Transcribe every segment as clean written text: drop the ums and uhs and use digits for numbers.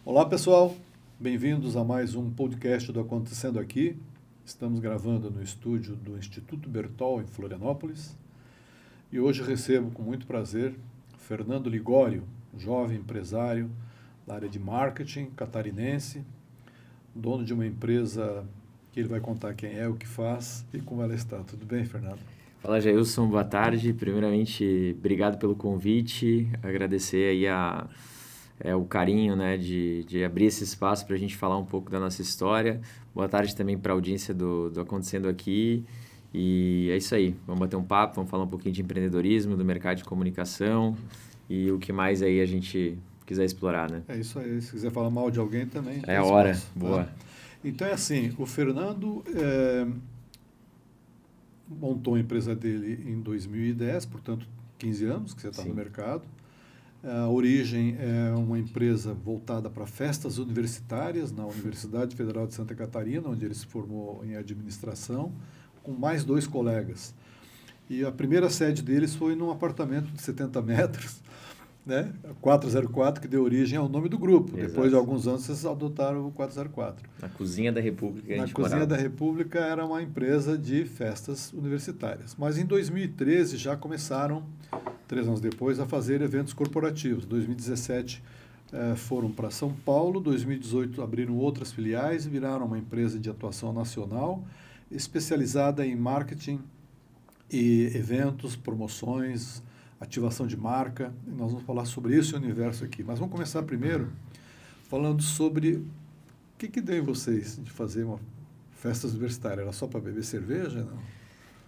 Olá pessoal, bem-vindos a mais um podcast do Acontecendo Aqui. Estamos gravando no estúdio do Instituto Bertol, em Florianópolis. E hoje recebo com muito prazer Fernando Ligório, jovem empresário da área de marketing, catarinense, dono de uma empresa que ele vai contar quem é, o que faz e como ela está. Tudo bem, Fernando? Fala, Jailson, boa tarde. Primeiramente, obrigado pelo convite, agradecer aí o carinho, né, de abrir esse espaço para a gente falar um pouco da nossa história. Boa tarde também para a audiência do Acontecendo Aqui. E é isso aí, vamos bater um papo, vamos falar um pouquinho de empreendedorismo, do mercado de comunicação e o que mais aí a gente quiser explorar, né? É isso aí, se quiser falar mal de alguém também. É a hora, boa. Tá? Então é assim, o Fernando montou a empresa dele em 2010, portanto 15 anos que você está no mercado. A origem é uma empresa voltada para festas universitárias na Universidade Federal de Santa Catarina, onde ele se formou em administração, com mais 2 colegas. E a primeira sede deles foi num apartamento de 70 metros, né? 404, que deu origem ao nome do grupo. Exato. Depois de alguns anos, vocês adotaram o 404. Na Cozinha da República. Na Cozinha da República era uma empresa de festas universitárias. Mas em 2013 já começaram, 3 anos depois, a fazer eventos corporativos. 2017 foram para São Paulo, 2018 abriram outras filiais e viraram uma empresa de atuação nacional, especializada em marketing e eventos, promoções, ativação de marca. E nós vamos falar sobre esse universo aqui. Mas vamos começar primeiro falando sobre o que deu em vocês de fazer uma festa universitária. Era só para beber cerveja? Não?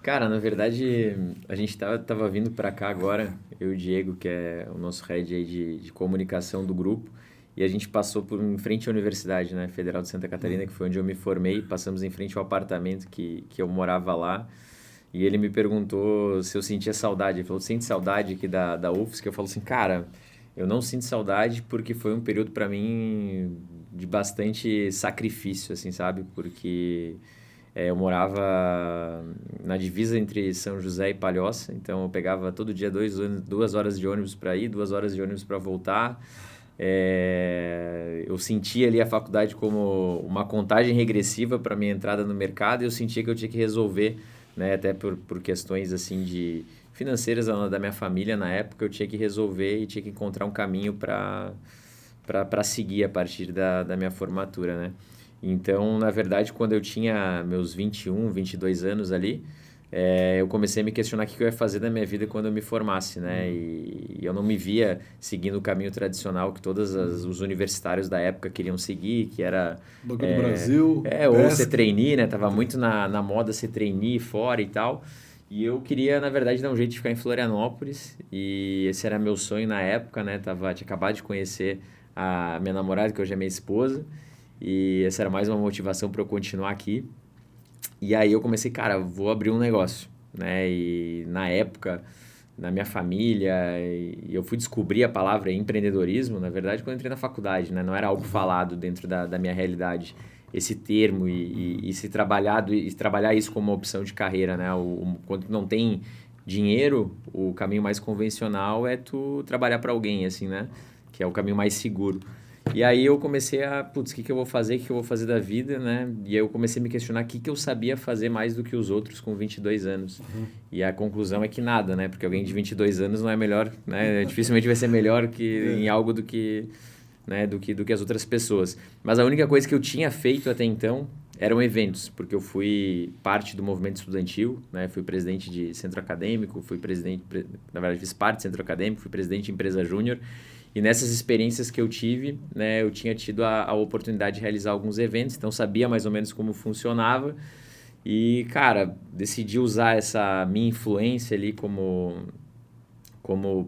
Cara, na verdade, a gente tava vindo para cá agora, eu e o Diego, que é o nosso head aí de comunicação do grupo, e a gente passou em frente à Universidade, né, Federal de Santa Catarina, que foi onde eu me formei, passamos em frente ao apartamento que eu morava lá, e ele me perguntou se eu sentia saudade. Ele falou, sente saudade aqui da UFSC? Eu falo assim, cara, eu não sinto saudade porque foi um período para mim de bastante sacrifício, assim, sabe? Porque eu morava na divisa entre São José e Palhoça, então eu pegava todo dia 2 horas de ônibus para ir, 2 horas de ônibus para voltar. Eu sentia ali a faculdade como uma contagem regressiva para minha entrada no mercado e eu sentia que eu tinha que resolver, né, até por questões assim de financeiras da minha família na época, eu tinha que resolver e tinha que encontrar um caminho para seguir a partir da minha formatura, né? Então, na verdade, quando eu tinha meus 21, 22 anos ali, eu comecei a me questionar o que eu ia fazer da minha vida quando eu me formasse, né? E eu não me via seguindo o caminho tradicional que todos os universitários da época queriam seguir, que era... Banco do Brasil, ou ser trainee, né? Tava muito na moda ser trainee fora e tal. E eu queria, na verdade, dar um jeito de ficar em Florianópolis. E esse era meu sonho na época, né? Tinha acabado de conhecer a minha namorada, que hoje é minha esposa. E essa era mais uma motivação para eu continuar aqui. E aí eu comecei, cara, vou abrir um negócio, né? E na época, na minha família, eu fui descobrir a palavra empreendedorismo, na verdade, quando eu entrei na faculdade, né? Não era algo falado dentro da minha realidade, esse termo e trabalhar isso como uma opção de carreira, né? Quando não tem dinheiro, o caminho mais convencional é tu trabalhar para alguém, assim, né? Que é o caminho mais seguro. E aí eu comecei o que eu vou fazer, o que eu vou fazer da vida, né? E aí eu comecei a me questionar o que eu sabia fazer mais do que os outros com 22 anos. Uhum. E a conclusão é que nada, né? Porque alguém de 22 anos não é melhor, né? Dificilmente vai ser melhor em algo do que as outras pessoas. Mas a única coisa que eu tinha feito até então eram eventos, porque eu fui parte do movimento estudantil, né? Fui presidente de centro acadêmico, na verdade fiz parte do centro acadêmico, fui presidente de empresa júnior. E nessas experiências que eu tive, né, eu tinha tido a oportunidade de realizar alguns eventos, então sabia mais ou menos como funcionava. E, cara, decidi usar essa minha influência ali como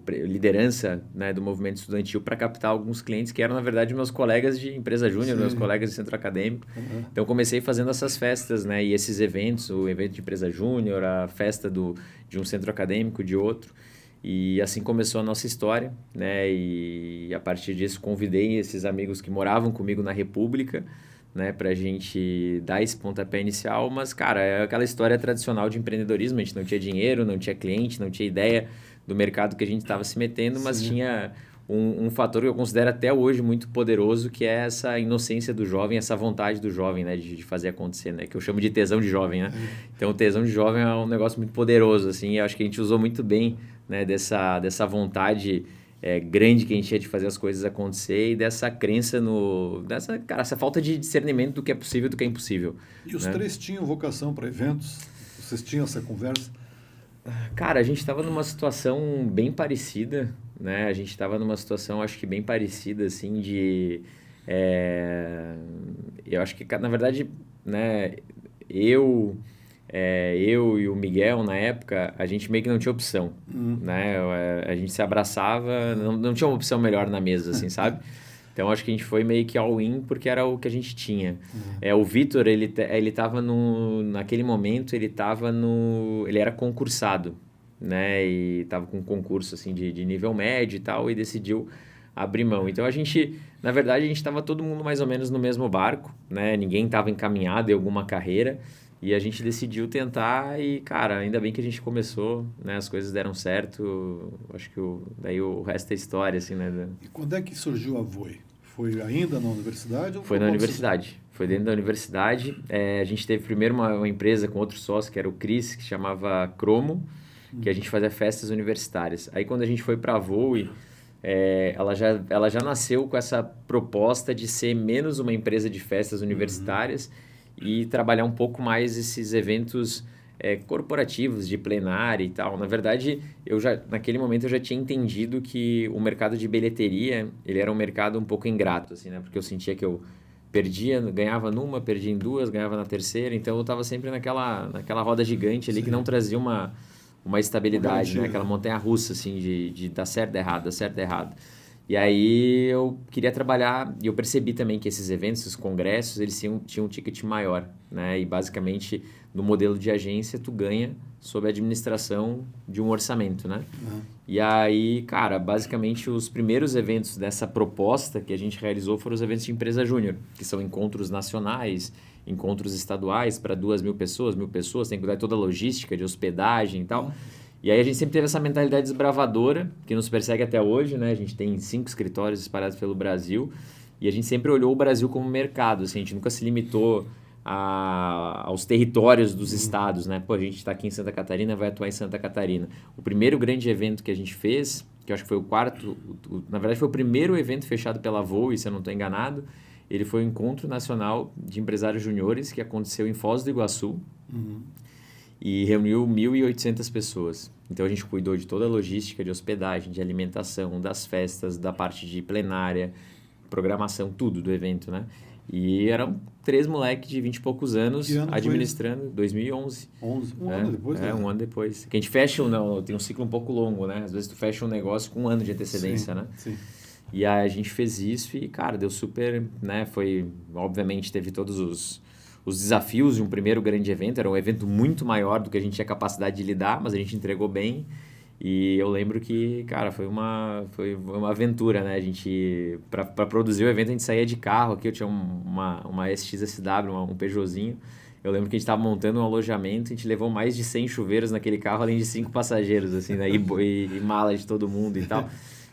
liderança, né, do movimento estudantil para captar alguns clientes que eram, na verdade, meus colegas de empresa júnior, meus colegas de centro acadêmico. Uhum. Então, comecei fazendo essas festas, né, e esses eventos, o evento de empresa júnior, a festa de um centro acadêmico, de outro. E assim começou a nossa história, né? E a partir disso convidei esses amigos que moravam comigo na República, né? Pra gente dar esse pontapé inicial. Mas, cara, é aquela história tradicional de empreendedorismo. A gente não tinha dinheiro, não tinha cliente, não tinha ideia do mercado que a gente estava se metendo, mas tinha um fator que eu considero até hoje muito poderoso, que é essa inocência do jovem, essa vontade do jovem, né, de fazer acontecer, né, que eu chamo de tesão de jovem, né? Então, o tesão de jovem é um negócio muito poderoso, assim, e eu acho que a gente usou muito bem, né, dessa vontade grande que a gente tinha de fazer as coisas acontecer e dessa crença cara, essa falta de discernimento do que é possível e do que é impossível. E os né? três tinham vocação para eventos? Vocês tinham essa conversa? Cara, a gente estava numa situação bem parecida, né? A gente estava numa situação, acho que bem parecida, assim, eu acho que, na verdade, né, eu, eu e o Miguel, na época, a gente meio que não tinha opção, né? A gente se abraçava, não tinha uma opção melhor na mesa, assim, sabe? Então, acho que a gente foi meio que all-in porque era o que a gente tinha. O Vitor, ele tava naquele momento, ele era concursado, né? E tava com um concurso, assim, de nível médio e tal, e decidiu abrir mão. Então, na verdade, a gente estava todo mundo mais ou menos no mesmo barco, né? Ninguém estava encaminhado em alguma carreira. E a gente decidiu tentar e, cara, ainda bem que a gente começou, né? As coisas deram certo. Acho que daí o resto é história, assim, né? E quando é que surgiu a Voe? Foi ainda na universidade? Ou Foi na universidade. Foi dentro da universidade. A gente teve primeiro uma empresa com outro sócio, que era o Cris, que chamava Cromo, que a gente fazia festas universitárias. Aí, quando a gente foi para a Voe, ela já nasceu com essa proposta de ser menos uma empresa de festas universitárias e trabalhar um pouco mais esses eventos corporativos, de plenária e tal. Na verdade, naquele momento eu já tinha entendido que o mercado de bilheteria, ele era um mercado um pouco ingrato, assim, né? Porque eu sentia que eu perdia, ganhava numa, perdia em duas, ganhava na terceira, então eu estava sempre naquela roda gigante ali que não trazia uma estabilidade, né? Aquela montanha-russa, assim, de dar certo, errado, dar certo, errado. E aí eu queria trabalhar, e eu percebi também que esses eventos, esses congressos, eles tinham um ticket maior, né? E basicamente, no modelo de agência, tu ganha sob a administração de um orçamento, né? E aí, cara, basicamente os primeiros eventos dessa proposta que a gente realizou foram os eventos de empresa júnior, que são encontros nacionais, encontros estaduais para 2.000 pessoas, 1.000 pessoas, tem que cuidar de toda a logística, de hospedagem e tal. E aí a gente sempre teve essa mentalidade desbravadora, que nos persegue até hoje, né? A gente tem 5 escritórios espalhados pelo Brasil e a gente sempre olhou o Brasil como mercado, assim, a gente nunca se limitou aos territórios dos estados, né? Pô, a gente está aqui em Santa Catarina, vai atuar em Santa Catarina. O primeiro grande evento que a gente fez, que eu acho que foi o quarto, na verdade foi o primeiro evento fechado pela Voe, se eu não estou enganado, ele foi o Encontro Nacional de Empresários Juniores, que aconteceu em Foz do Iguaçu, e reuniu 1.800 pessoas. Então, a gente cuidou de toda a logística de hospedagem, de alimentação, das festas, da parte de plenária, programação, tudo do evento, né? E eram 3 moleques de 20 e poucos anos administrando, 2011. Um ano depois? Um ano depois. Que a gente tem um ciclo um pouco longo, né? Às vezes tu fecha um negócio com um ano de antecedência, né? Sim. E aí a gente fez isso e, cara, deu super, né? Obviamente, teve todos os desafios de um primeiro grande evento. Era um evento muito maior do que a gente tinha capacidade de lidar, mas a gente entregou bem. E eu lembro que, cara, foi uma aventura, né? A gente, para produzir o evento, a gente saía de carro. Aqui eu tinha uma SXSW, um Peugeotzinho. Eu lembro que a gente estava montando um alojamento, a gente levou mais de 100 chuveiros naquele carro, além de 5 passageiros, assim, né? E mala de todo mundo e tal.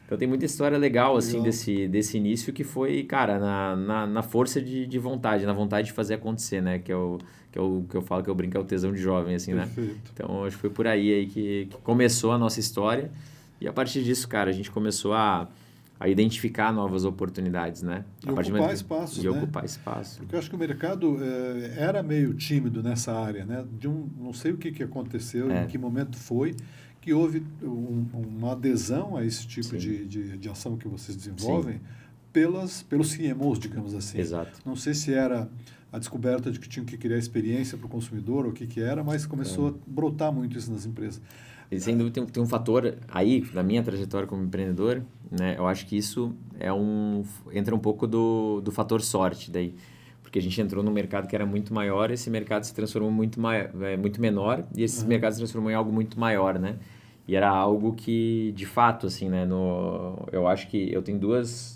Então tem muita história legal, assim, desse início que foi, cara, na força de vontade, na vontade de fazer acontecer, né? Que eu falo que eu brinco, é o tesão de jovem, assim, Perfeito. né? Então acho que foi por aí que começou a nossa história. E a partir disso, cara, a gente começou a identificar novas oportunidades, né? E ocupar espaços, né? Ocupar espaço. Porque eu acho que o mercado era meio tímido nessa área, né? Não sei o que aconteceu, em que momento foi, que houve uma adesão a esse tipo de ação que vocês desenvolvem pelos CMOs, digamos assim. Exato. Não sei se era a descoberta de que tinham que criar experiência para o consumidor ou o que era, mas começou a brotar muito isso nas empresas. E sem dúvida tem um fator aí, na minha trajetória como empreendedor, né? Eu acho que isso entra um pouco do fator sorte daí. Porque a gente entrou num mercado que era muito maior, esse mercado se transformou muito menor, e esse mercado se transformou em algo muito maior, né? E era algo que, de fato, assim, né? Eu acho que eu tenho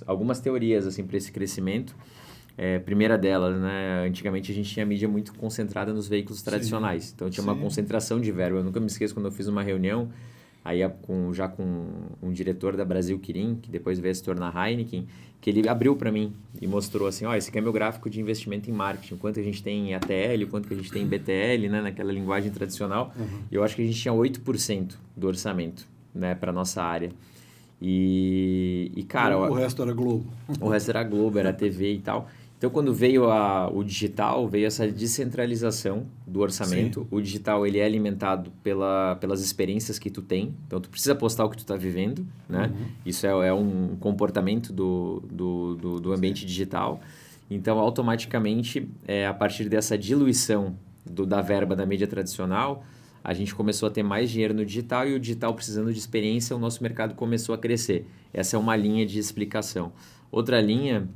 algumas teorias, assim, para esse crescimento. Primeira delas, né? Antigamente a gente tinha a mídia muito concentrada nos veículos tradicionais. Então tinha uma concentração de verba. Eu nunca me esqueço quando eu fiz uma reunião aí já com um diretor da Brasil Kirin, que depois veio se tornar Heineken, que ele abriu para mim e mostrou assim, esse aqui é meu gráfico de investimento em marketing, quanto a gente tem em ATL, quanto que a gente tem em BTL, né, naquela linguagem tradicional, e eu acho que a gente tinha 8% do orçamento, né, para nossa área. E cara... O resto era Globo. O resto era Globo, era TV e tal. Então, quando veio o digital, veio essa descentralização do orçamento. Sim. O digital, ele é alimentado pelas experiências que tu tem. Então, tu precisa postar o que tu está vivendo, né? Isso é um comportamento do ambiente Sim. digital. Então, automaticamente, a partir dessa diluição da verba da mídia tradicional, a gente começou a ter mais dinheiro no digital e o digital precisando de experiência, o nosso mercado começou a crescer. Essa é uma linha de explicação. Outra linha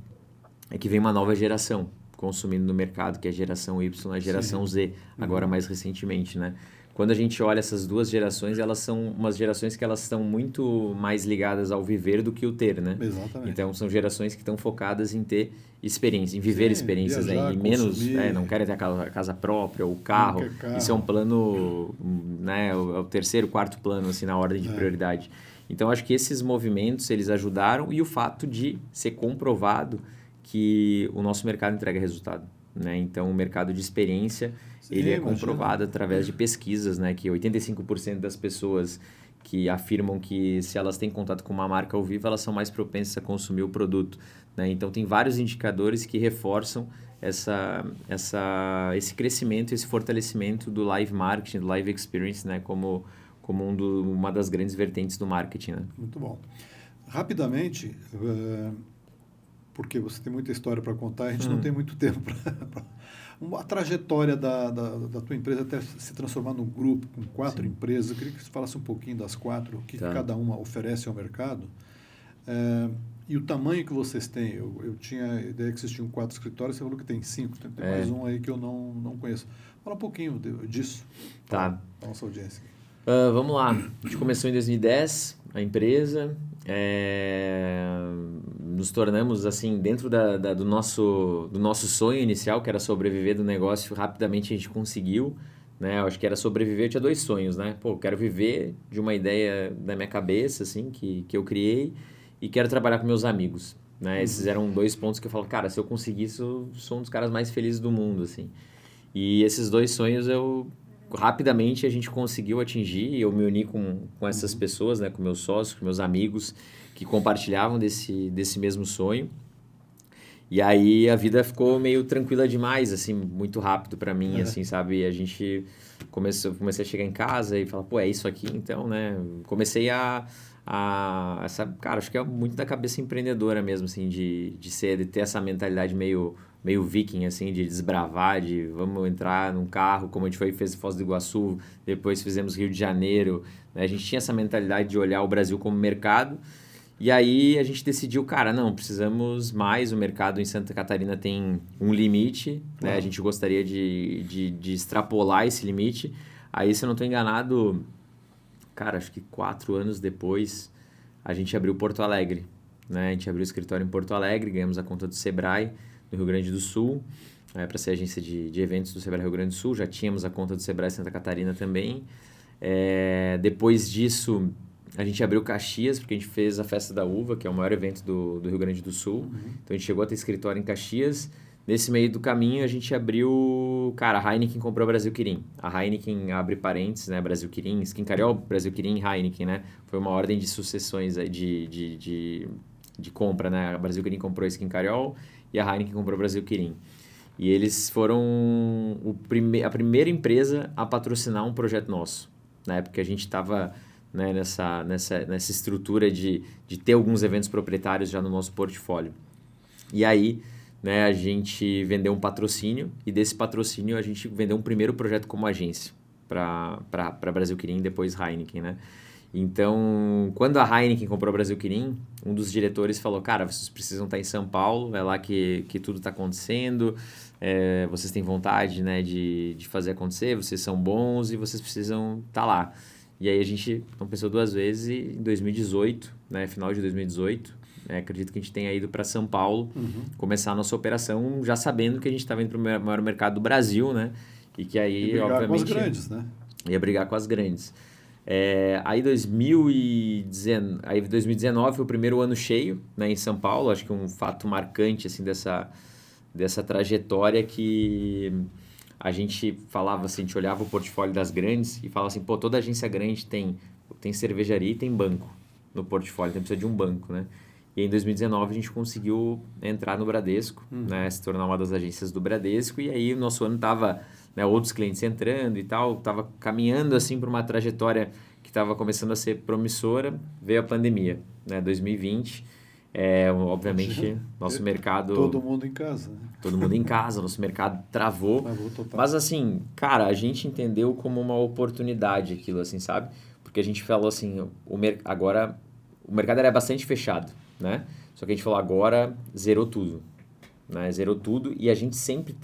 é que vem uma nova geração consumindo no mercado, que é a geração Y, a geração Sim. Z, agora mais recentemente, né? Quando a gente olha essas duas gerações, elas são umas gerações que elas estão muito mais ligadas ao viver do que o ter, né? Exatamente. Então, são gerações que estão focadas em ter experiência, em viver experiências, viajar, né? E menos, não querem ter a casa própria ou o carro. Isso é um plano, né? É o terceiro, quarto plano, assim, na ordem de prioridade. Então, acho que esses movimentos, eles ajudaram e o fato de ser comprovado que o nosso mercado entrega resultado, né? Então, o mercado de experiência, ele é comprovado através de pesquisas, né? Que 85% das pessoas que afirmam que se elas têm contato com uma marca ao vivo, elas são mais propensas a consumir o produto, né? Então, tem vários indicadores que reforçam esse crescimento, esse fortalecimento do live marketing, do live experience, né? Como uma das grandes vertentes do marketing, né? Muito bom. Rapidamente... porque você tem muita história para contar, a gente não tem muito tempo para... A trajetória da tua empresa até se transformar num grupo com 4 Sim. empresas. Eu queria que você falasse um pouquinho das 4, o que cada uma oferece ao mercado. E o tamanho que vocês têm. Eu tinha a ideia que vocês tinham 4 escritórios, você falou que tem 5, tem mais um aí que eu não conheço. Fala um pouquinho disso para a nossa audiência. Vamos lá. A gente começou em 2010, a empresa. Nos tornamos, assim, dentro do nosso sonho inicial, que era sobreviver do negócio, rapidamente a gente conseguiu, né? Eu acho que era sobreviver, eu tinha 2 sonhos, né? Pô, eu quero viver de uma ideia da minha cabeça, assim, que eu criei, e quero trabalhar com meus amigos, né? Esses eram 2 pontos que eu falo, cara, se eu conseguir isso, eu sou um dos caras mais felizes do mundo, assim. E esses 2 sonhos rapidamente a gente conseguiu atingir, eu me uni com essas pessoas, né, com meus sócios, com meus amigos, que compartilhavam desse mesmo sonho. E aí a vida ficou meio tranquila demais, assim, muito rápido para mim, assim, sabe? A gente comecei a chegar em casa e falar, pô, é isso aqui, então, né? Comecei cara, acho que é muito da cabeça empreendedora mesmo, assim, de ter essa mentalidade meio viking, assim, de desbravar, de vamos entrar num carro, como a gente fez Foz do Iguaçu, depois fizemos Rio de Janeiro, né? A gente tinha essa mentalidade de olhar o Brasil como mercado, e aí a gente decidiu, cara, não, precisamos mais, o mercado em Santa Catarina tem um limite, né? A gente gostaria de extrapolar esse limite. Aí, se eu não estou enganado, cara, acho que 4 anos depois, a gente abriu Porto Alegre, né? A gente abriu o escritório em Porto Alegre, ganhamos a conta do Sebrae, no Rio Grande do Sul, para ser agência de eventos do Sebrae Rio Grande do Sul. Já tínhamos a conta do Sebrae Santa Catarina também. Depois disso, a gente abriu Caxias, porque a gente fez a Festa da Uva, que é o maior evento do Rio Grande do Sul. Então, a gente chegou a ter escritório em Caxias. Nesse meio do caminho, a gente abriu... Cara, a Heineken comprou a Brasil Kirin. A Heineken abre parênteses, né? Brasil Kirin, Skin Cariol, Brasil Kirin, Heineken, né? Foi uma ordem de sucessões aí de compra, né? A Brasil Kirin comprou a Skin Cariol e a Heineken comprou a Brasil Kirin. E eles foram a primeira empresa a patrocinar um projeto nosso. Na época que a gente estava, né, nessa estrutura de ter alguns eventos proprietários já no nosso portfólio. E aí, né, a gente vendeu um patrocínio e desse patrocínio a gente vendeu um primeiro projeto como agência para Brasil Kirin e depois Heineken, né? Então, quando a Heineken comprou a Brasil Kirin, um dos diretores falou, cara, vocês precisam estar em São Paulo, é lá que tudo está acontecendo, vocês têm vontade, né, de fazer acontecer, vocês são bons e vocês precisam estar lá. E aí a gente não pensou 2 vezes e em 2018, né, final de 2018, acredito que a gente tenha ido para São Paulo começar a nossa operação, já sabendo que a gente estava indo para o maior mercado do Brasil, né? E que aí, brigar obviamente... com as grandes, né? Ia brigar com as grandes. Aí 2019 foi o primeiro ano cheio, né, em São Paulo. Acho que um fato marcante assim, dessa trajetória que a gente falava assim, a gente olhava o portfólio das grandes e falava assim, pô, toda agência grande tem cervejaria e tem banco no portfólio, então precisa de um banco, né? E em 2019 a gente conseguiu entrar no Bradesco, né, se tornar uma das agências do Bradesco, e aí o nosso ano tava, né, outros clientes entrando e tal, tava caminhando assim para uma trajetória que estava começando a ser promissora. Veio a pandemia, né, 2020. Obviamente, nosso mercado... Todo mundo em casa, né? Todo mundo em casa, nosso mercado travou. Travou total. Mas assim, cara, a gente entendeu como uma oportunidade aquilo, assim, sabe? Porque a gente falou assim, agora o mercado era bastante fechado, né? Só que a gente falou, agora zerou tudo, né? Zerou tudo e a gente sempre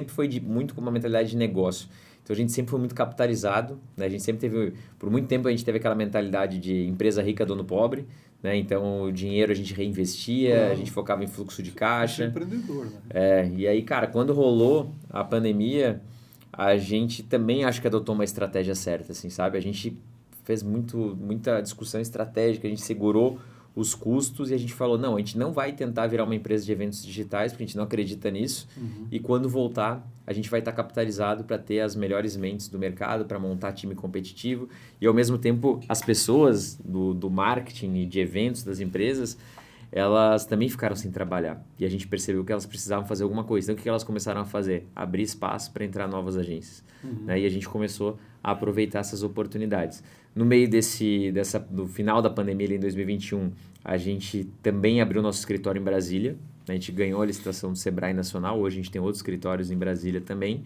foi muito com uma mentalidade de negócio. Então a gente sempre foi muito capitalizado, né? A gente sempre teve, por muito tempo a gente teve aquela mentalidade de empresa rica, dono pobre, né? Então o dinheiro a gente reinvestia, a gente focava em fluxo de caixa. Empreendedor, né? E aí, cara, quando rolou a pandemia, a gente também acho que adotou uma estratégia certa, assim, sabe? A gente fez muita discussão estratégica, a gente segurou os custos e a gente falou, não, a gente não vai tentar virar uma empresa de eventos digitais, porque a gente não acredita nisso. E quando voltar, a gente vai estar capitalizado para ter as melhores mentes do mercado, para montar time competitivo. E, ao mesmo tempo, as pessoas do marketing e de eventos das empresas, elas também ficaram sem trabalhar. E a gente percebeu que elas precisavam fazer alguma coisa. Então, o que elas começaram a fazer? Abrir espaço para entrar novas agências. Né? E a gente começou a aproveitar essas oportunidades. No meio do final da pandemia, ali em 2021, a gente também abriu nosso escritório em Brasília. A gente ganhou a licitação do Sebrae Nacional. Hoje a gente tem outros escritórios em Brasília também.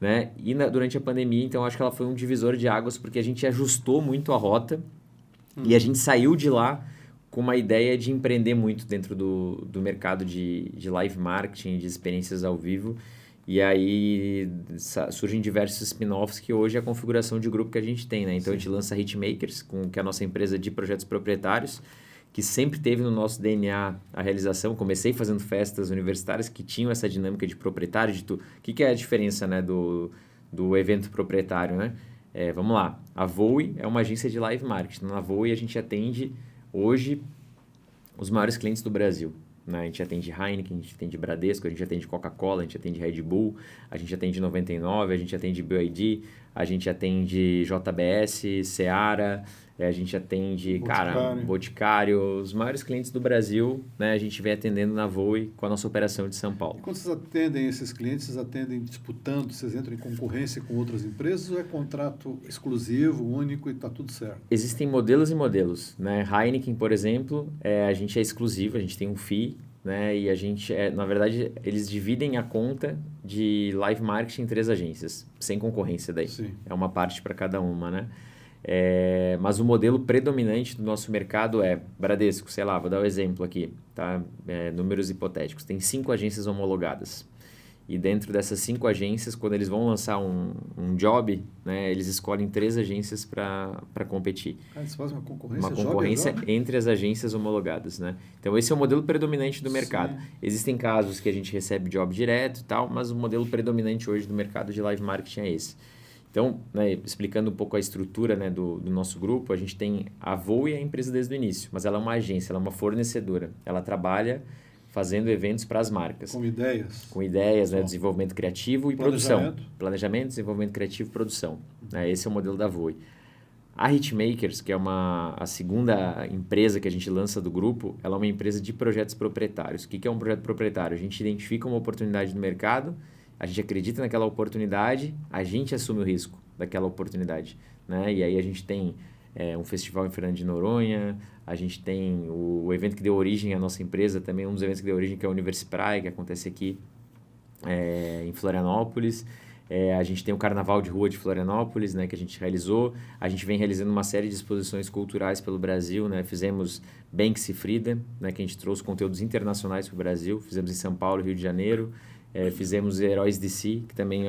Né? E durante a pandemia, então, acho que ela foi um divisor de águas, porque a gente ajustou muito a rota e a gente saiu de lá com uma ideia de empreender muito dentro do mercado de live marketing, de experiências ao vivo. E aí surgem diversos spin-offs que hoje é a configuração de grupo que a gente tem, né? Então, a gente lança Hitmakers, que é a nossa empresa de projetos proprietários, que sempre teve no nosso DNA a realização. Comecei fazendo festas universitárias que tinham essa dinâmica de proprietário, O que é a diferença, né, do evento proprietário, né? Vamos lá, a Voe é uma agência de live marketing. Na Voe a gente atende hoje os maiores clientes do Brasil. Né? A gente atende Heineken, a gente atende Bradesco, a gente atende Coca-Cola, a gente atende Red Bull, a gente atende 99, a gente atende BYD, a gente atende JBS, Seara, a gente atende, Boticário, os maiores clientes do Brasil, né? A gente vem atendendo na Voe com a nossa operação de São Paulo. E quando vocês atendem esses clientes, vocês atendem disputando, vocês entram em concorrência com outras empresas ou é contrato exclusivo, único e está tudo certo? Existem modelos e modelos, né? Heineken, por exemplo, a gente é exclusivo, a gente tem um FII, né? E a gente, na verdade, eles dividem a conta de live marketing em 3 agências, sem concorrência daí. Sim. É uma parte para cada uma, né? Mas o modelo predominante do nosso mercado é Bradesco, sei lá, vou dar um exemplo aqui, tá? Números hipotéticos. Tem 5 agências homologadas. E dentro dessas 5 agências, quando eles vão lançar um job, né, eles escolhem 3 agências para competir. Eles fazem uma concorrência? Uma concorrência entre as agências homologadas, né? Então, esse é o modelo predominante do mercado. Sim. Existem casos que a gente recebe job direto e tal, mas o modelo predominante hoje do mercado de live marketing é esse. Então, né, explicando um pouco a estrutura, né, do nosso grupo, a gente tem a Voe, a empresa desde o início, mas ela é uma agência, ela é uma fornecedora. Ela trabalha fazendo eventos para as marcas. Com ideias. Com ideias, né, desenvolvimento criativo e produção. Planejamento, desenvolvimento criativo e produção. Esse é o modelo da Voe. A Hitmakers, que é a segunda empresa que a gente lança do grupo, ela é uma empresa de projetos proprietários. O que é um projeto proprietário? A gente identifica uma oportunidade no mercado, a gente acredita naquela oportunidade, a gente assume o risco daquela oportunidade. Né? E aí a gente tem um festival em Fernando de Noronha, a gente tem o evento que deu origem à nossa empresa, também um dos eventos que deu origem, que é o Universipraia, que acontece aqui em Florianópolis. A gente tem o Carnaval de Rua de Florianópolis, né, que a gente realizou. A gente vem realizando uma série de exposições culturais pelo Brasil. Né? Fizemos Banksy e Frida, né, que a gente trouxe conteúdos internacionais para o Brasil. Fizemos em São Paulo, Rio de Janeiro. Fizemos Heróis DC, que também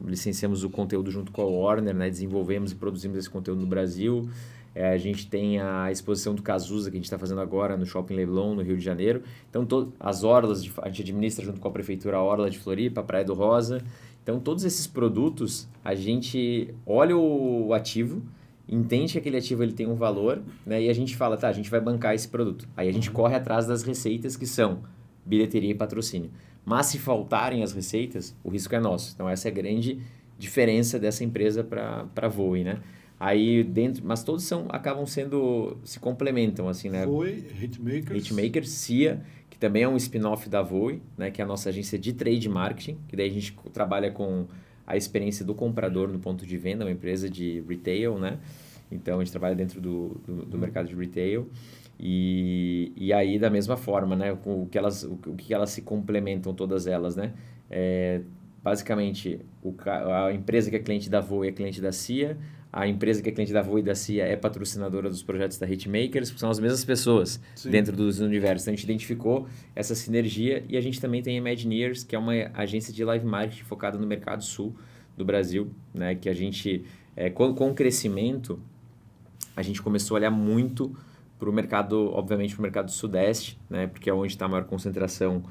licenciamos o conteúdo junto com a Warner, né? Desenvolvemos e produzimos esse conteúdo no Brasil. A gente tem a exposição do Cazuza, que a gente está fazendo agora no Shopping Leblon, no Rio de Janeiro. Então, as orlas, a gente administra junto com a Prefeitura a Orla de Floripa, a Praia do Rosa. Então, todos esses produtos, a gente olha o ativo entende que aquele ativo ele tem um valor, né? E a gente fala, tá, a gente vai bancar esse produto. Aí a gente corre atrás das receitas que são bilheteria e patrocínio. Mas se faltarem as receitas, o risco é nosso. Então essa é a grande diferença dessa empresa para a Voe, né? Aí dentro, mas todos acabam se complementam assim, né? Voe, Hitmakers, CIA, que também é um spin-off da Voe, né? Que é a nossa agência de trade marketing, que daí a gente trabalha com a experiência do comprador no ponto de venda, uma empresa de retail, né? Então a gente trabalha dentro do mercado de retail. E aí, da mesma forma, né? O que elas se complementam, todas elas, né? Basicamente, a empresa que é cliente da Voe é cliente da CIA, a empresa que é cliente da Voe e da CIA é patrocinadora dos projetos da Hitmakers, porque são as mesmas pessoas dentro dos universos. Então, a gente identificou essa sinergia e a gente também tem a Imagineers, que é uma agência de live marketing focada no mercado sul do Brasil, né? Que a gente, com o crescimento, a gente começou a olhar muito para o mercado, obviamente, para o mercado sudeste, né? Porque é onde está a maior concentração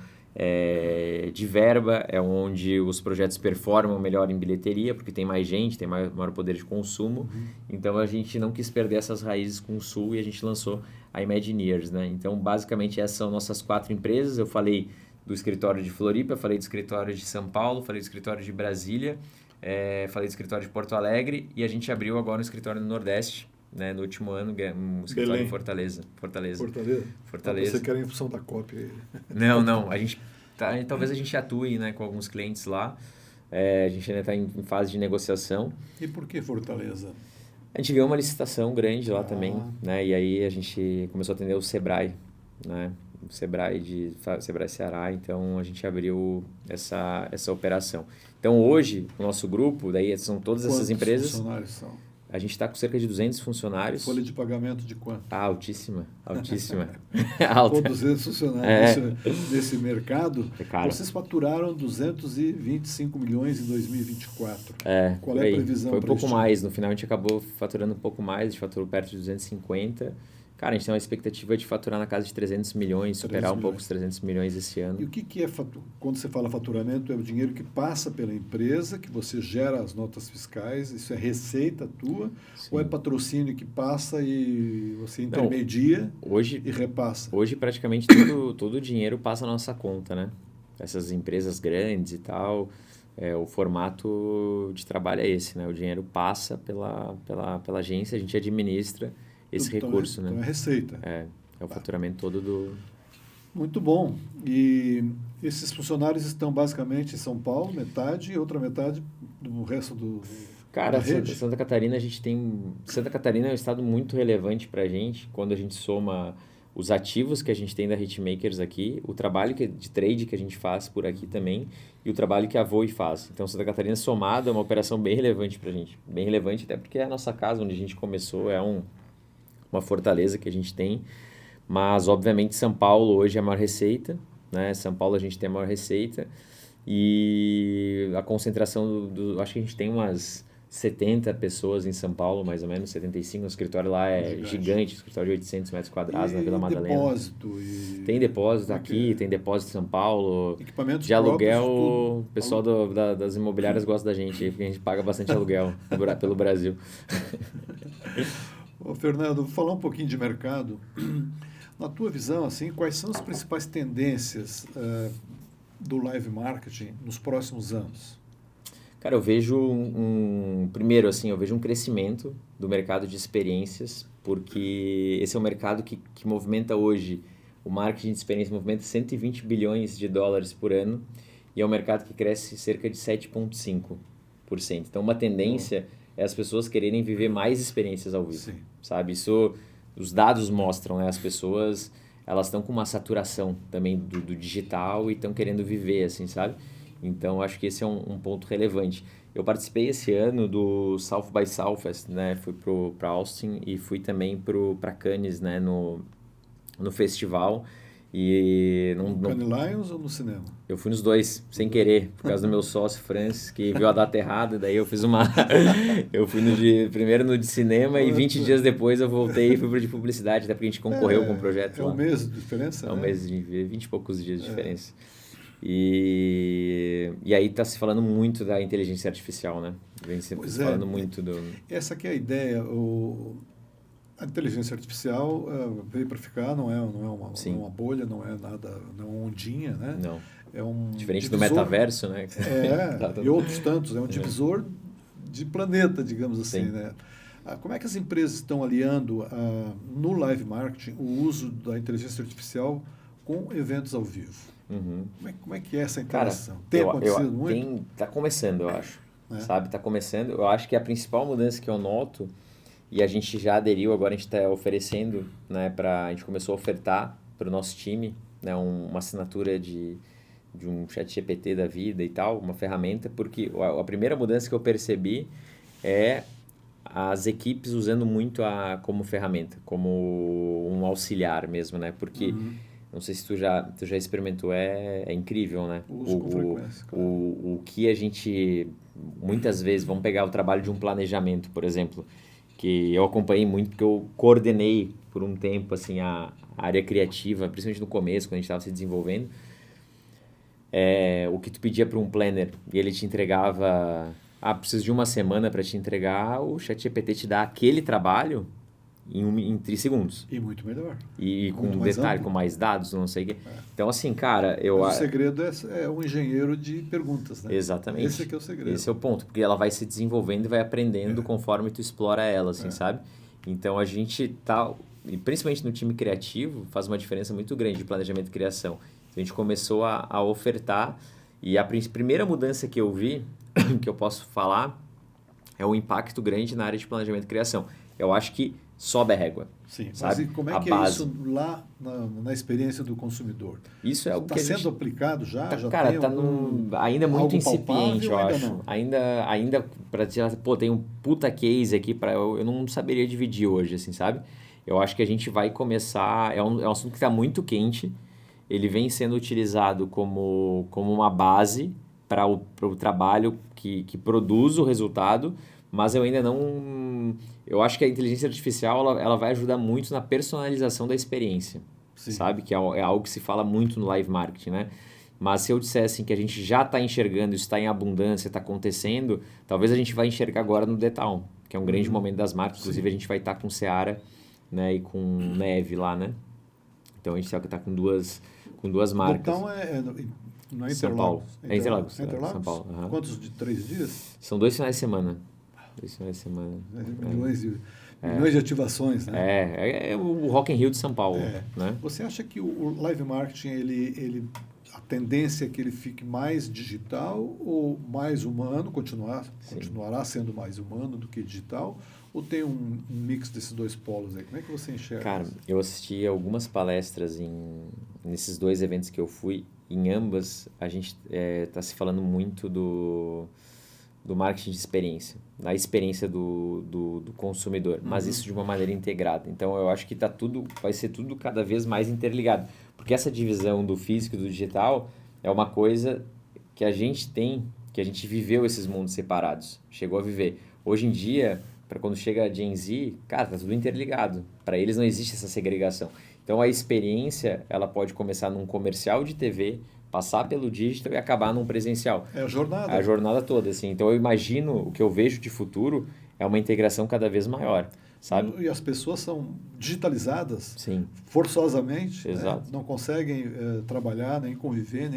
de verba, é onde os projetos performam melhor em bilheteria, porque tem mais gente, tem maior poder de consumo. Então, a gente não quis perder essas raízes com o Sul e a gente lançou a Imagineers, né? Então, basicamente, essas são nossas 4 empresas. Eu falei do escritório de Floripa, falei do escritório de São Paulo, falei do escritório de Brasília, falei do escritório de Porto Alegre e a gente abriu agora um escritório no Nordeste, né, no último ano, um escritório em Fortaleza. Fortaleza? Você quer em função da cópia? Não. Talvez a gente atue, né, com alguns clientes lá. A gente ainda está em fase de negociação. E por que Fortaleza? A gente viu uma licitação grande lá também, né? E aí a gente começou a atender o Sebrae, né? O Sebrae Ceará. Então a gente abriu essa operação. Então hoje, o nosso grupo, daí são todas essas empresas. Quantos funcionários são? A gente está com cerca de 200 funcionários. Folha de pagamento de quanto? Altíssima. Alta. Com 200 funcionários nesse mercado, Cara, vocês faturaram 225 milhões em 2024. Qual é a previsão? Foi um pouco mais. No final a gente acabou faturando um pouco mais, a gente faturou perto de 250. Cara, a gente tem uma expectativa de faturar na casa de 300 milhões, superar um pouco os 300 milhões esse ano. E o que é, quando você fala faturamento, é o dinheiro que passa pela empresa, que você gera as notas fiscais, isso é receita tua, Sim. Ou é patrocínio que passa e você intermedia e repassa? Hoje praticamente todo o dinheiro passa na nossa conta, né? Essas empresas grandes e tal, o formato de trabalho é esse, né? O dinheiro passa pela agência, a gente administra esse recurso, né? Então é receita. É o faturamento todo do... Muito bom. E esses funcionários estão basicamente em São Paulo, metade, e outra metade do resto da rede? Santa Catarina, a gente tem... Santa Catarina é um estado muito relevante para a gente, quando a gente soma os ativos que a gente tem da Hitmakers aqui, o trabalho de trade que a gente faz por aqui também, e o trabalho que a Voe faz. Então, Santa Catarina somado é uma operação bem relevante para a gente. Bem relevante, até porque é a nossa casa, onde a gente começou, uma fortaleza que a gente tem, mas obviamente São Paulo hoje é a maior receita, né? São Paulo a gente tem a maior receita e a concentração acho que a gente tem umas 70 pessoas em São Paulo, mais ou menos, 75, o escritório lá é gigante, o escritório de 800 metros quadrados na Vila Madalena. Tem depósito aqui, tem depósito em São Paulo, equipamentos de aluguel, o pessoal das imobiliárias gosta da gente, porque a gente paga bastante aluguel pelo Brasil. Ô, Fernando, vou falar um pouquinho de mercado. Na tua visão, assim, quais são as principais tendências do live marketing nos próximos anos? Cara, eu vejo primeiro, assim, eu vejo um crescimento do mercado de experiências, porque esse é um mercado que movimenta hoje, o marketing de experiência movimenta 120 bilhões de dólares por ano, e é um mercado que cresce cerca de 7,5%. Então, uma tendência é as pessoas quererem viver mais experiências ao vivo, Sim. sabe? Isso, os dados mostram, né? As pessoas, elas estão com uma saturação também do digital e estão querendo viver, assim, sabe? Então, acho que esse é um ponto relevante. Eu participei esse ano do South by Southwest, né? Fui para Austin e fui também para Cannes, né? No festival. E no Cannes Lions ou no cinema? Eu fui nos dois, sem querer, por causa do meu sócio Francis, que viu a data errada, daí eu fiz eu fui primeiro no de cinema e 20 dias depois eu voltei e fui pro de publicidade, até porque a gente concorreu com o projeto lá. Um mês de diferença, né? Um mês de 20 e poucos dias de diferença. E aí está se falando muito da inteligência artificial, né? vem se Pois falando muito do... Essa que é a ideia. A inteligência artificial veio para ficar, não é uma bolha, não é nada, não é uma ondinha, né? Não. É um Diferente do divisor, metaverso, né? e outros tantos. É um divisor de planeta, digamos assim, Sim. né? Como é que as empresas estão aliando no live marketing o uso da inteligência artificial com eventos ao vivo? Uhum. Como é que é essa Cara, interação? Tem acontecido muito? Tá começando, eu acho. Sabe? Tá começando. Eu acho que a principal mudança que eu noto, e a gente já aderiu, agora a gente está oferecendo, né, a gente começou a ofertar para o nosso time, né, uma assinatura de um chat GPT da vida e tal, uma ferramenta, porque a primeira mudança que eu percebi é as equipes usando muito como ferramenta, como um auxiliar mesmo, né? Porque, não sei se tu já experimentou, é incrível, né? Uso com frequência, claro. O que a gente, muitas vezes, vamos pegar o trabalho de um planejamento, por exemplo, que eu acompanhei muito porque eu coordenei por um tempo, assim, a área criativa, principalmente no começo, quando a gente estava se desenvolvendo. O que tu pedia para um planner e ele te entregava, preciso de uma semana para te entregar, o ChatGPT te dá aquele trabalho em 3 segundos. E muito melhor. E com Muito mais detalhe, amplo. com mais dados, não sei o quê. Então, assim, cara, Mas o segredo é um engenheiro de perguntas, né? Exatamente. Esse que é o segredo. Esse é o ponto, porque ela vai se desenvolvendo e vai aprendendo conforme tu explora ela, assim, sabe? Então, a gente tá, e principalmente no time criativo, faz uma diferença muito grande de planejamento e criação. Então, a gente começou a ofertar, e a primeira mudança que eu vi, que eu posso falar, é um impacto grande na área de planejamento e criação. Eu acho que sobe a régua. Sim, sabe? Mas e como é que é isso lá na experiência do consumidor? Isso é algo que está sendo aplicado já? Já cara, tem ainda muito algo incipiente, palpável, eu ainda acho. não? Ainda para dizer, pô, tem um puta case aqui para eu não saberia dividir hoje, assim, sabe? Eu acho que a gente vai começar, é um assunto que está muito quente. Ele vem sendo utilizado como uma base para o trabalho que produz o resultado, mas eu ainda não... Eu acho que a inteligência artificial ela vai ajudar muito na personalização da experiência, sabe? Que é algo que se fala muito no live marketing, né? Mas se eu dissesse que a gente já está enxergando, isso está em abundância, está acontecendo, talvez a gente vai enxergar agora no The Town, que é um grande momento das marcas. Inclusive, a gente vai estar com Seara, né, e com Neve lá, né? Então, a gente está com duas marcas. Então, não é Interlagos? São Paulo. É Interlagos. Interlagos? São Paulo. Uhum. Quantos de 3 dias? São 2 finais de semana. 2 finais de semana. Milhões de ativações, né? É o Rock in Rio de São Paulo, né? Você acha que o live marketing, a tendência é que ele fique mais digital ou mais humano, continuará sendo mais humano do que digital, ou tem um mix desses dois polos aí? Como é que você enxerga? Cara, eu assisti algumas palestras nesses 2 eventos que eu fui. Em ambas, a gente está se falando muito do marketing de experiência, da experiência do consumidor, mas isso de uma maneira integrada. Então, eu acho que vai ser tudo cada vez mais interligado, porque essa divisão do físico e do digital é uma coisa que a gente viveu esses mundos separados, chegou a viver. Hoje em dia, para quando chega a Gen Z, cara, tá tudo interligado. Para eles não existe essa segregação. Então, a experiência, ela pode começar num comercial de TV, passar pelo digital e acabar num presencial. É a jornada. A jornada toda, assim. Então, eu imagino, o que eu vejo de futuro é uma integração cada vez maior, sabe? E as pessoas são digitalizadas Sim. Forçosamente, Exato. Né? Não conseguem trabalhar, nem conviver,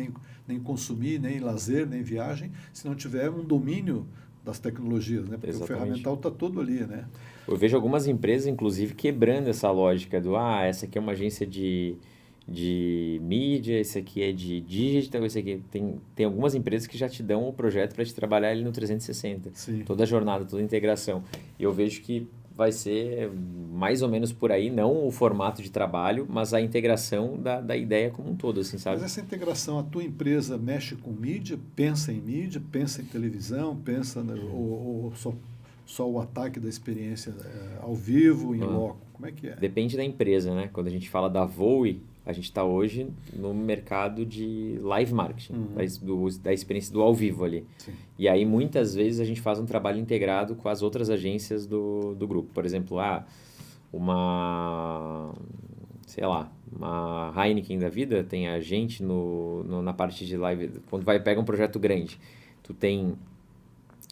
nem consumir, nem lazer, nem viagem, se não tiver um domínio das tecnologias, né? Porque Exatamente. o ferramental está todo ali, né? Eu vejo algumas empresas, inclusive, quebrando essa lógica essa aqui é uma agência de mídia, esse aqui é de digital, esse aqui... Tem algumas empresas que já te dão o projeto para te trabalhar ali no 360. Sim. Toda a jornada, toda a integração. E eu vejo que vai ser mais ou menos por aí, não o formato de trabalho, mas a integração da ideia como um todo, assim, sabe? Mas essa integração, a tua empresa mexe com mídia, pensa em televisão, pensa ou só o ataque da experiência ao vivo, em loco? Como é que é? Depende da empresa, né? Quando a gente fala da Voe, a gente está hoje no mercado de live marketing, da experiência do ao vivo ali. Sim. E aí, muitas vezes, a gente faz um trabalho integrado com as outras agências do grupo. Por exemplo, uma Heineken da vida tem a gente na parte de live. Quando pega um projeto grande, tu tem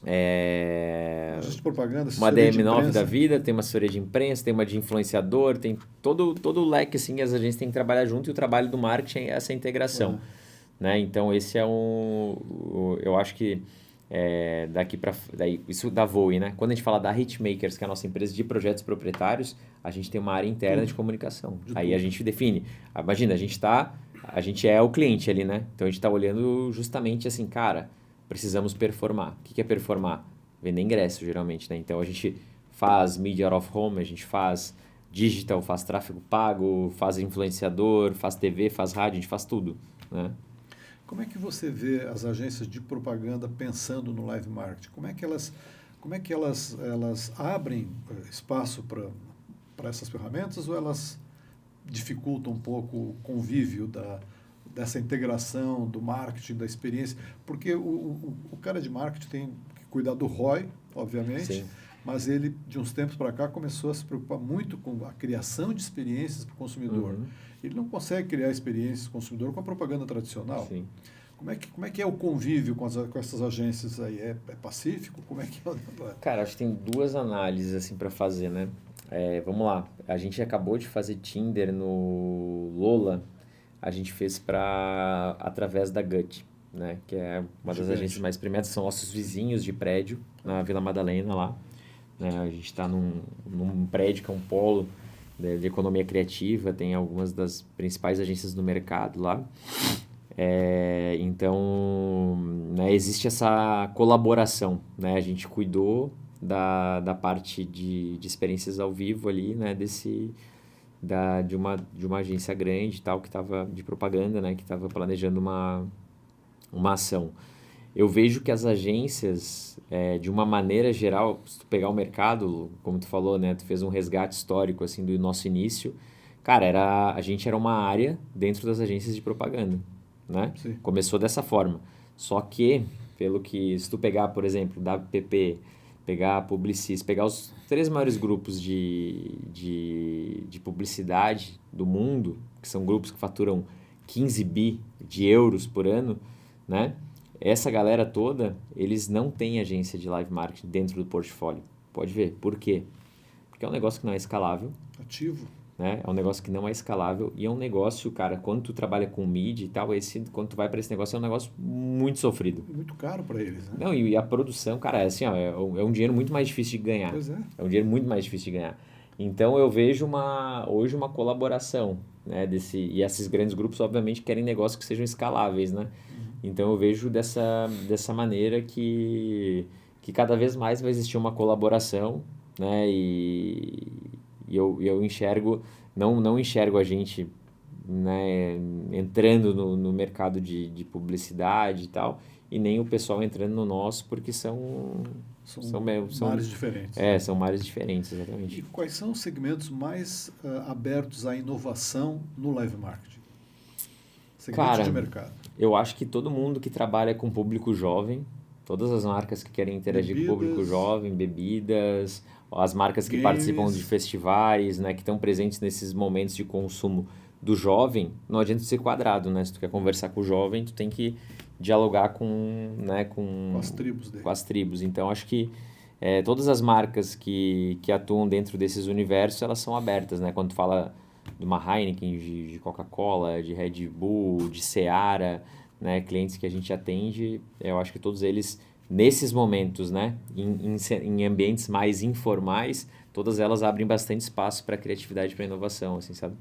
Agência de propaganda, Uma assessoria de DM9 da imprensa. vida, tem uma assessoria de imprensa, tem uma de influenciador, tem todo o leque, assim, as agências têm que trabalhar junto e o trabalho do marketing é essa integração, Ah, né? Então, esse é eu acho que daí, isso da Voe, né? Quando a gente fala da Hitmakers, que é a nossa empresa de projetos proprietários, a gente tem uma área interna de tudo, comunicação. de Aí a tudo. gente define. Imagina, a gente é o cliente ali, né? Então a gente está olhando justamente assim, cara, precisamos performar. O que é performar? Vender ingresso, geralmente, né? Então a gente faz media out of home, a gente faz digital, faz tráfego pago, faz influenciador, faz TV, faz rádio, a gente faz tudo, né? Como é que você vê as agências de propaganda pensando no live marketing? Como é que elas abrem espaço para essas ferramentas ou elas dificultam um pouco o convívio dessa integração do marketing, da experiência? Porque o cara de marketing tem que cuidar do ROI, obviamente, Sim. mas ele, de uns tempos para cá, começou a se preocupar muito com a criação de experiências para o consumidor. Uhum. Ele não consegue criar experiências para o consumidor com a propaganda tradicional. Sim. Como é que é o convívio com essas agências aí? É pacífico? Como é que é? Cara, acho que tem duas análises assim para fazer, né? Vamos lá. A gente acabou de fazer Tinder no Lola. A gente fez através da Gut, né? Que é uma das Gigante. agências mais premiadas. São nossos vizinhos de prédio na Vila Madalena lá, né? A gente está num prédio que é um polo de economia criativa. Tem algumas das principais agências do mercado lá. Então, né, existe essa colaboração, né? A gente cuidou da parte de experiências ao vivo ali, né? De uma agência grande e tal, que estava de propaganda, né? Que estava planejando uma ação. Eu vejo que as agências, de uma maneira geral, se tu pegar o mercado, como tu falou, né? Tu fez um resgate histórico, assim, do nosso início. Cara, a gente era uma área dentro das agências de propaganda, né? Sim. Começou dessa forma. Só que, se tu pegar, por exemplo, WPP, pegar a Publicis, pegar os 3 maiores grupos de publicidade do mundo, que são grupos que faturam 15 bi de euros por ano, né? Essa galera toda, eles não têm agência de live marketing dentro do portfólio. Pode ver. Por quê? Porque é um negócio que não é escalável, Ativo. né? É um negócio que não é escalável e é um negócio, cara, quando tu trabalha com mídia e tal, quando tu vai para esse negócio, é um negócio muito sofrido. E muito caro para eles, né? Não, e a produção, cara, é assim, ó, é um dinheiro muito mais difícil de ganhar. Pois é. É um dinheiro muito mais difícil de ganhar. Então eu vejo hoje uma colaboração, né, e esses grandes grupos, obviamente, querem negócios que sejam escaláveis, né? Então eu vejo dessa maneira que cada vez mais vai existir uma colaboração, né? E eu enxergo, não enxergo a gente, né, entrando no mercado de publicidade e tal, e nem o pessoal entrando no nosso, porque São são, mares diferentes. são mares diferentes, E exatamente. quais são os segmentos mais abertos à inovação no live marketing? Segmentos de Cara, mercado. eu acho que todo mundo que trabalha com público jovem, todas as marcas que querem interagir com o público Bebidas, jovem, bebidas, as marcas que participam de games. festivais, né, que estão presentes nesses momentos de consumo do jovem, não adianta ser quadrado, né? Se tu quer conversar com o jovem, tu tem que dialogar né, Com as tribos dele. com as tribos. Então, acho que todas as marcas que atuam dentro desses universos, elas são abertas, né? Quando tu fala de uma Heineken, de Coca-Cola, de Red Bull, de Seara, né? Clientes que a gente atende, eu acho que todos eles, nesses momentos, né? Em ambientes mais informais, todas elas abrem bastante espaço para criatividade e para inovação, assim, sabe?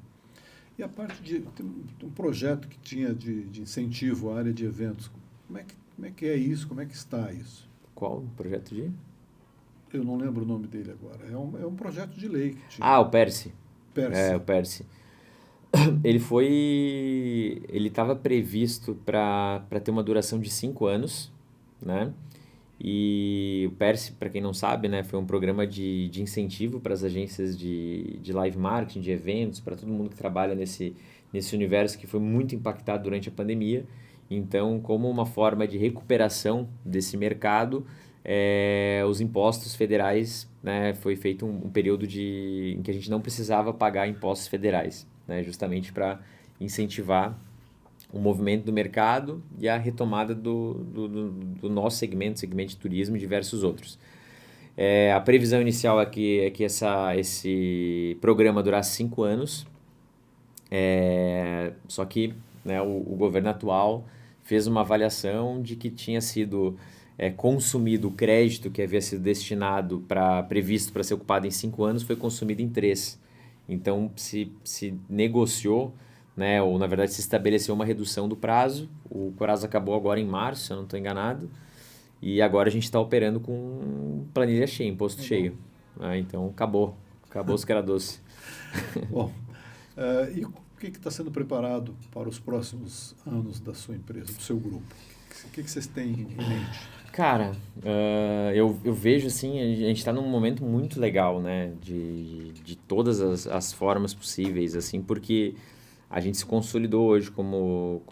E a parte tem um projeto que tinha de incentivo à área de eventos. Como é que é isso? Como é que está isso? Qual projeto de? Eu não lembro o nome dele agora. É um projeto de lei que tinha. Ah, o Perse. Perse. O Perse. Ele estava previsto para ter uma duração de 5 anos, né? E o Perse, para quem não sabe, né, foi um programa de incentivo para as agências de live marketing, de eventos, para todo mundo que trabalha nesse universo que foi muito impactado durante a pandemia. Então, como uma forma de recuperação desse mercado, os impostos federais, né, foi feito um período em que a gente não precisava pagar impostos federais, né, justamente para incentivar o movimento do mercado e a retomada do nosso segmento de turismo e diversos outros. A previsão inicial é que esse programa durasse 5 anos, só que, né, o governo atual fez uma avaliação de que tinha sido consumido o crédito que havia sido previsto para ser ocupado em 5 anos, foi consumido em 3. Então, se negociou, né, ou na verdade se estabeleceu uma redução do prazo. O prazo acabou agora em março, se eu não estou enganado, e agora a gente está operando com planilha cheia, imposto cheio. Então, acabou os que era doce. Bom, e o que está sendo preparado para os próximos anos da sua empresa, do seu grupo? O que vocês têm em mente? Cara, eu vejo assim, a gente está num momento muito legal, né, de todas as formas possíveis, assim, porque a gente se consolidou hoje como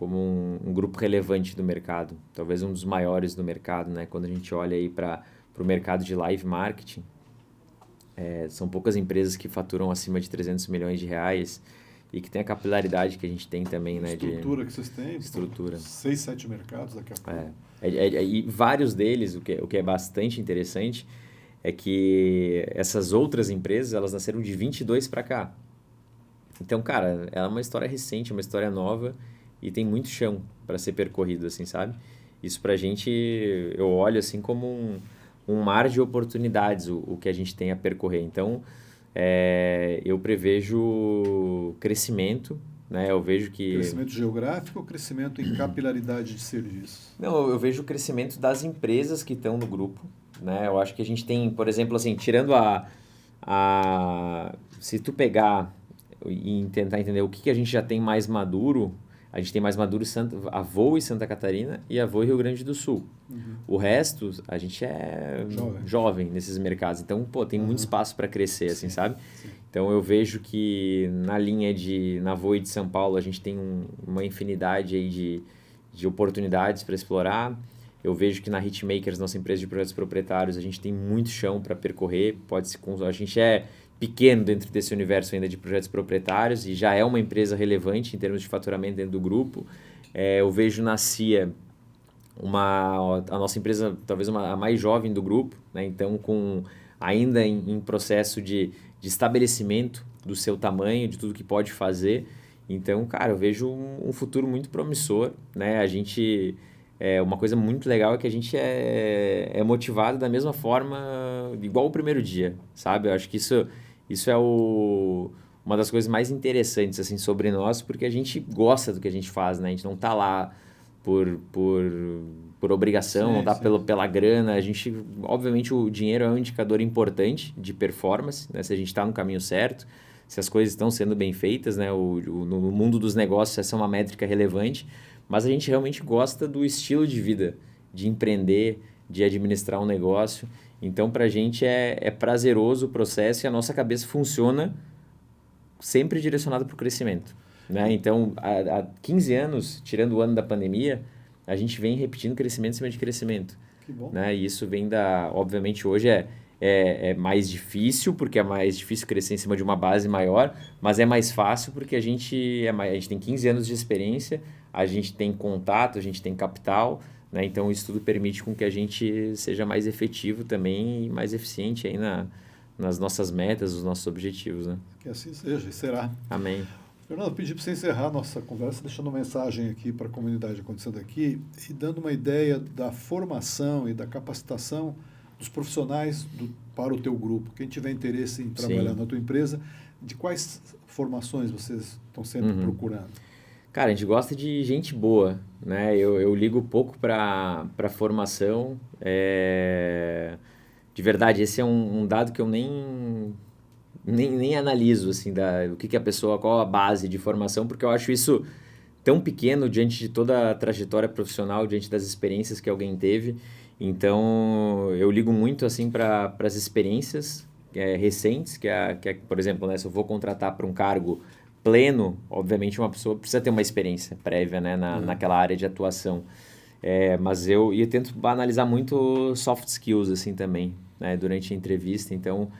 um grupo relevante do mercado, talvez um dos maiores do mercado, né, quando a gente olha aí para o mercado de live marketing. São poucas empresas que faturam acima de 300 milhões de reais e que tem a capilaridade que a gente tem também, né? Estrutura que vocês têm. Estrutura. 6, 7 mercados daqui a pouco. E vários deles, o que é bastante interessante, é que essas outras empresas, elas nasceram de 22 para cá. Então, cara, é uma história recente, uma história nova e tem muito chão para ser percorrido, assim, sabe? Isso pra gente, eu olho assim como um mar de oportunidades, o que a gente tem a percorrer. Então, eu prevejo crescimento, né? Eu vejo que... Crescimento geográfico ou crescimento em capilaridade de serviços? Não, eu vejo o crescimento das empresas que estão no grupo, né? Eu acho que a gente tem, por exemplo, assim, tirando se tu pegar e tentar entender o que a gente já tem mais maduro, a gente tem mais maduro a Voe Santa Catarina e a Voe Rio Grande do Sul. Uhum. O resto, a gente é jovem nesses mercados. Então, tem muito espaço para crescer, assim, sabe? Sim. Então, eu vejo que na Voe de São Paulo, a gente tem uma infinidade aí de oportunidades para explorar. Eu vejo que na Hitmakers, nossa empresa de projetos proprietários, a gente tem muito chão para percorrer. A gente é pequeno dentro desse universo ainda de projetos proprietários e já é uma empresa relevante em termos de faturamento dentro do grupo. Eu vejo na CIA a nossa empresa talvez a mais jovem do grupo, né? Então ainda em processo de estabelecimento do seu tamanho, de tudo que pode fazer. Então, cara, eu vejo um futuro muito promissor, né? Uma coisa muito legal é que a gente é motivado da mesma forma, igual o primeiro dia, sabe? Eu acho que isso é uma das coisas mais interessantes assim, sobre nós, porque a gente gosta do que a gente faz, né? A gente não tá lá por obrigação, não tá pela grana. Obviamente, o dinheiro é um indicador importante de performance, né? Se a gente está no caminho certo, se as coisas estão sendo bem feitas, né? No mundo dos negócios, essa é uma métrica relevante, mas a gente realmente gosta do estilo de vida, de empreender, de administrar um negócio. Então, para a gente é prazeroso o processo e a nossa cabeça funciona sempre direcionada para o crescimento, né? Então, há 15 anos, tirando o ano da pandemia, a gente vem repetindo crescimento em cima de crescimento. Que bom. Né? E isso vem obviamente, hoje é mais difícil, porque é mais difícil crescer em cima de uma base maior, mas é mais fácil porque a gente tem 15 anos de experiência, a gente tem contato, a gente tem capital, né? Então, isso tudo permite com que a gente seja mais efetivo também e mais eficiente aí nas nossas metas, os nossos objetivos, né? Que assim seja e será. Amém. Fernando, eu pedi para você encerrar a nossa conversa deixando uma mensagem aqui para a comunidade acontecendo aqui e dando uma ideia da formação e da capacitação dos profissionais para o teu grupo. Quem tiver interesse em trabalhar na tua empresa, de quais formações vocês estão sempre procurando? Cara, a gente gosta de gente boa, né? Eu ligo pouco para formação. De verdade, esse é um dado que eu nem analiso, assim, o que a pessoa, qual a base de formação, porque eu acho isso tão pequeno diante de toda a trajetória profissional, diante das experiências que alguém teve. Então, eu ligo muito, assim, para as experiências recentes, que é, por exemplo, né, se eu vou contratar para um cargo pleno, obviamente uma pessoa precisa ter uma experiência prévia, né, naquela área de atuação. Mas eu tento analisar muito soft skills, assim, também, né, durante a entrevista. Então,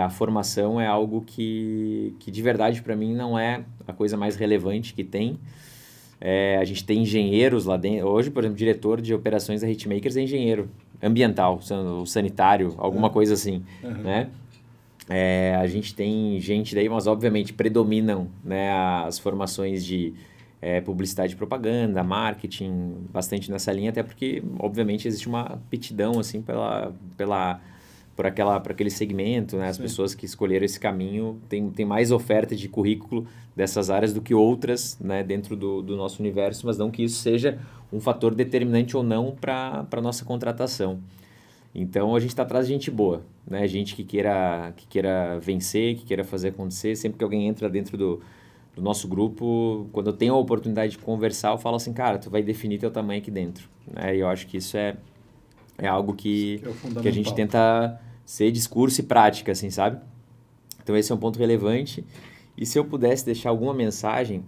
a formação é algo que de verdade para mim não é a coisa mais relevante que tem, A gente tem engenheiros lá dentro. Hoje, por exemplo, o diretor de operações da Hitmakers é engenheiro ambiental, sanitário, alguma coisa assim, né? A gente tem gente daí, mas obviamente predominam, né, as formações de publicidade e propaganda, marketing, bastante nessa linha, até porque, obviamente, existe uma aptidão assim, por aquele segmento, né? As pessoas que escolheram esse caminho tem mais oferta de currículo dessas áreas do que outras, né, dentro do nosso universo, mas não que isso seja um fator determinante ou não para a nossa contratação. Então, a gente está atrás de gente boa, né? Gente que queira vencer, que queira fazer acontecer. Sempre que alguém entra dentro do nosso grupo, quando eu tenho a oportunidade de conversar, eu falo assim, cara, tu vai definir teu tamanho aqui dentro, né? E eu acho que isso é algo que a gente tenta ser discurso e prática, assim, sabe? Então, esse é um ponto relevante. E se eu pudesse deixar alguma mensagem...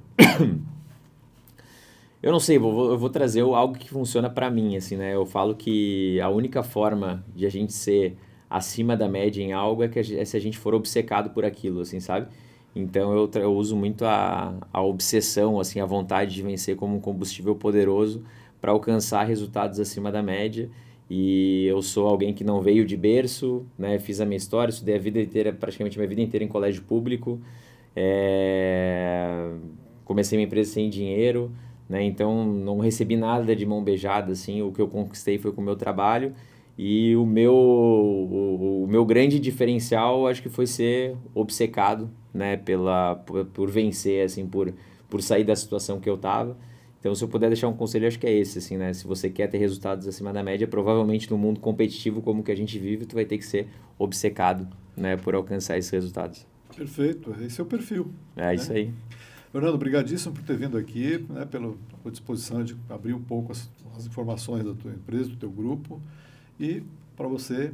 Eu não sei, eu vou trazer algo que funciona para mim, assim, né? Eu falo que a única forma de a gente ser acima da média em algo é se a gente for obcecado por aquilo, assim, sabe? Então, eu uso muito a obsessão, assim, a vontade de vencer como um combustível poderoso para alcançar resultados acima da média. E eu sou alguém que não veio de berço, né? Fiz a minha história, estudei a vida inteira, praticamente a minha vida inteira em colégio público. Comecei minha empresa sem dinheiro, né? Então, não recebi nada de mão beijada, assim. O que eu conquistei foi com o meu trabalho. E o meu grande diferencial, acho que foi ser obcecado, né? Por vencer, assim, por sair da situação que eu estava. Então, se eu puder deixar um conselho, acho que é esse, assim, né? Se você quer ter resultados acima da média, provavelmente no mundo competitivo como que a gente vive, tu vai ter que ser obcecado, né? Por alcançar esses resultados. Perfeito, esse é o perfil. Isso aí. Fernando, obrigadíssimo por ter vindo aqui, né, pela disposição de abrir um pouco as informações da tua empresa, do teu grupo. E para você,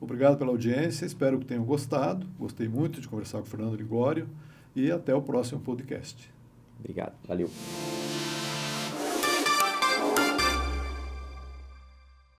obrigado pela audiência, espero que tenham gostado. Gostei muito de conversar com o Fernando Ligório e até o próximo podcast. Obrigado, valeu.